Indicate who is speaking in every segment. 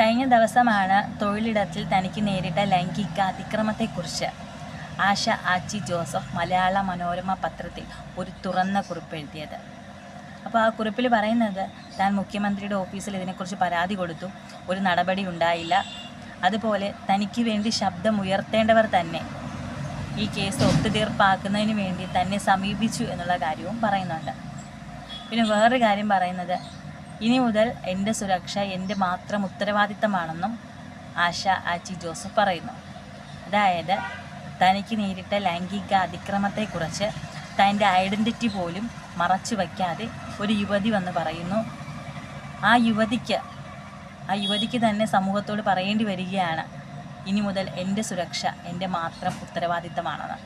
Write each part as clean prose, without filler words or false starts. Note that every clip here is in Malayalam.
Speaker 1: കഴിഞ്ഞ ദിവസമാണ് തൊഴിലിടത്തിൽ തനിക്ക് നേരിട്ട ലൈംഗിക അതിക്രമത്തെക്കുറിച്ച് ആശ ആച്ചി ജോസഫ് മലയാള മനോരമ പത്രത്തിൽ ഒരു തുറന്ന കുറിപ്പ് എഴുതിയത്. അപ്പോൾ ആ കുറിപ്പിൽ പറയുന്നത്, താൻ മുഖ്യമന്ത്രിയുടെ ഓഫീസിൽ ഇതിനെക്കുറിച്ച് പരാതി കൊടുത്തു, ഒരു നടപടി ഉണ്ടായില്ല. അതുപോലെ തനിക്ക് വേണ്ടി ശബ്ദമുയർത്തേണ്ടവർ തന്നെ ഈ കേസ് ഒത്തുതീർപ്പാക്കുന്നതിന് വേണ്ടി തന്നെ സമീപിച്ചു എന്നുള്ള കാര്യവും പറയുന്നുണ്ട്. പിന്നെ വേറൊരു കാര്യം പറയുന്നത്, ഇനി മുതൽ എൻ്റെ സുരക്ഷ എൻ്റെ മാത്രം ഉത്തരവാദിത്തമാണെന്നും ആശ ആച്ചി ജോസഫ് പറയുന്നു. അതായത് തനിക്ക് നേരിട്ട ലൈംഗിക അതിക്രമത്തെക്കുറിച്ച് തൻ്റെ ഐഡൻറ്റിറ്റി പോലും മറച്ചു വയ്ക്കാതെ ഒരു യുവതി വന്ന് പറയുന്നു. ആ യുവതിക്ക് തന്നെ സമൂഹത്തോട് പറയേണ്ടി വരികയാണ്, ഇനി മുതൽ എൻ്റെ സുരക്ഷ എൻ്റെ മാത്രം ഉത്തരവാദിത്തമാണെന്ന്.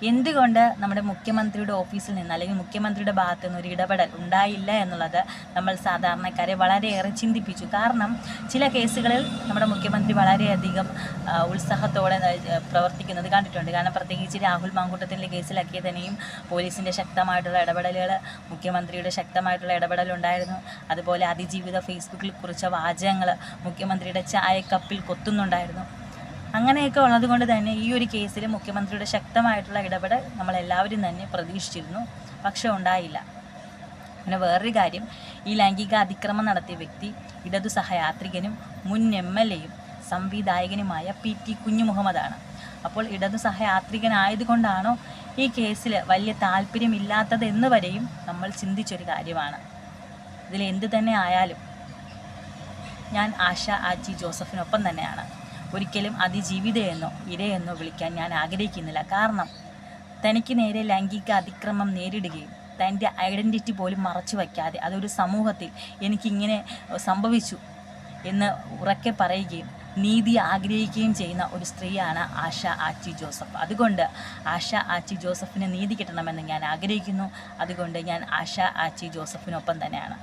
Speaker 1: എന്തുകൊണ്ട് നമ്മുടെ മുഖ്യമന്ത്രിയുടെ ഓഫീസിൽ നിന്ന് അല്ലെങ്കിൽ മുഖ്യമന്ത്രിയുടെ ഭാഗത്തു നിന്ന് ഒരു ഇടപെടൽ ഉണ്ടായില്ല എന്നുള്ളത് നമ്മൾ സാധാരണക്കാരെ വളരെയേറെ ചിന്തിപ്പിച്ചു. കാരണം ചില കേസുകളിൽ നമ്മുടെ മുഖ്യമന്ത്രി വളരെയധികം ഉത്സാഹത്തോടെ പ്രവർത്തിക്കുന്നത് കണ്ടിട്ടുണ്ട്. കാരണം പ്രത്യേകിച്ച് രാഹുൽ മാങ്കൂട്ടത്തിൻ്റെ കേസിലൊക്കെ തന്നെയും പോലീസിൻ്റെ ശക്തമായിട്ടുള്ള ഇടപെടലുകൾ, മുഖ്യമന്ത്രിയുടെ ശക്തമായിട്ടുള്ള ഇടപെടലുണ്ടായിരുന്നു. അതുപോലെ അതിജീവിത ഫേസ്ബുക്കിൽ കുറിച്ച വാചകങ്ങൾ മുഖ്യമന്ത്രിയുടെ ചായക്കപ്പിൽ കൊത്തുന്നുണ്ടായിരുന്നു. അങ്ങനെയൊക്കെ ഉള്ളതുകൊണ്ട് തന്നെ ഈ ഒരു കേസിൽ മുഖ്യമന്ത്രിയുടെ ശക്തമായിട്ടുള്ള ഇടപെടൽ നമ്മളെല്ലാവരും തന്നെ പ്രതീക്ഷിച്ചിരുന്നു, പക്ഷെ ഉണ്ടായില്ല. പിന്നെ വേറൊരു കാര്യം, ഈ ലൈംഗിക അതിക്രമം നടത്തിയ വ്യക്തി ഇടതു സഹയാത്രികനും മുൻ MLA-യും സംവിധായകനുമായ PT കുഞ്ഞുമുഹമ്മദാണ്. അപ്പോൾ ഇടതു സഹയാത്രികനായതുകൊണ്ടാണോ ഈ കേസിൽ വലിയ താല്പര്യമില്ലാത്തത് എന്ന് വരെയും നമ്മൾ ചിന്തിച്ചൊരു കാര്യമാണ്. ഇതിൽ എന്ത് തന്നെ ആയാലും ഞാൻ ആശ ആച്ചി ജോസഫിനൊപ്പം തന്നെയാണ്. ഒരിക്കലും അതിജീവിതയെന്നോ ഇരയെന്നോ വിളിക്കാൻ ഞാൻ ആഗ്രഹിക്കുന്നില്ല. കാരണം തനിക്ക് നേരെ ലൈംഗിക അതിക്രമം നേരിടുകയും തൻ്റെ ഐഡൻറ്റിറ്റി പോലും മറച്ചു വയ്ക്കാതെ അതൊരു സമൂഹത്തിൽ എനിക്കിങ്ങനെ സംഭവിച്ചു എന്ന് ഉറക്കെ പറയുകയും നീതി ആഗ്രഹിക്കുകയും ചെയ്യുന്ന ഒരു സ്ത്രീയാണ് ആശ ആച്ചി ജോസഫ്. അതുകൊണ്ട് ആശ ആച്ചി ജോസഫിന് നീതി കിട്ടണമെന്ന് ഞാൻ ആഗ്രഹിക്കുന്നു. അതുകൊണ്ട് ഞാൻ ആശ ആച്ചി ജോസഫിനൊപ്പം തന്നെയാണ്.